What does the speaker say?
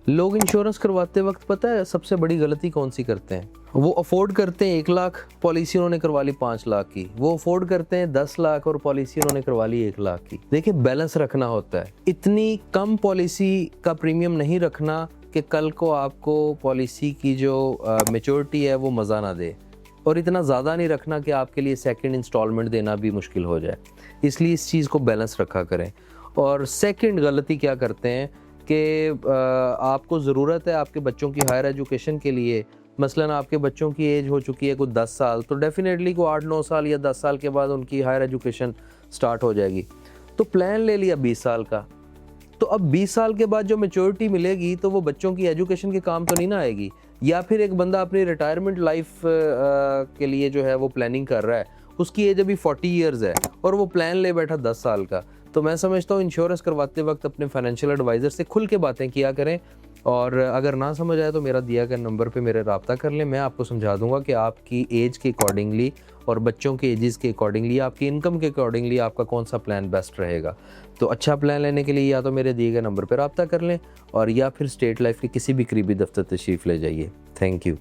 लोग इंश्योरेंस करवाते वक्त पता है सबसे बड़ी गलती कौन सी करते हैं? वो अफोर्ड करते हैं 1 लाख, पॉलिसी उन्होंने करवा ली 5 लाख की। वो अफोर्ड करते हैं 10 लाख और पॉलिसी उन्होंने करवा ली 1 लाख की। देखिए, बैलेंस रखना होता है। इतनी कम पॉलिसी का प्रीमियम नहीं रखना कि कल को आपको पॉलिसी की जो मैच्योरिटी है वो मज़ा ना दे, और इतना ज़्यादा नहीं रखना कि आपके लिए सेकंड इंस्टॉलमेंट देना भी मुश्किल हो जाए। इसलिए इस चीज़ को बैलेंस रखा करें। और सेकंड गलती क्या करते हैं कि आपको ज़रूरत है आपके बच्चों की हायर एजुकेशन के लिए, मसलन आपके बच्चों की एज हो चुकी है कोई 10 साल, तो डेफ़िनेटली को 8-9 साल या 10 साल के बाद उनकी हायर एजुकेशन स्टार्ट हो जाएगी। तो प्लान ले लिया 20 साल का, तो अब 20 साल के बाद जो मैच्योरिटी मिलेगी तो वो बच्चों की एजुकेशन के काम तो नहीं ना आएगी। या फिर एक बंदा अपनी रिटायरमेंट लाइफ के लिए जो है वो प्लानिंग कर रहा है, उसकी एज अभी 40 इयर्स है और वो प्लान ले बैठा 10 साल का। तो मैं समझता हूँ इंश्योरेंस करवाते वक्त अपने फाइनेंशियल एडवाइज़र से खुल के बातें किया करें, और अगर ना समझ आए तो मेरा दिया गया नंबर पे मेरे रब्ता कर लें। मैं आपको समझा दूंगा कि आपकी एज के अकॉर्डिंगली और बच्चों के एजेस के अकॉर्डिंगली, आपकी इनकम के अकॉर्डिंगली आपका कौन सा प्लान बेस्ट रहेगा। तो अच्छा प्लान लेने के लिए या तो मेरे दिए गए नंबर पर रब्ता कर लें, और या फिर स्टेट लाइफ के किसी भी करीबी दफ्तर तशरीफ़ ले जाइए। Thank you.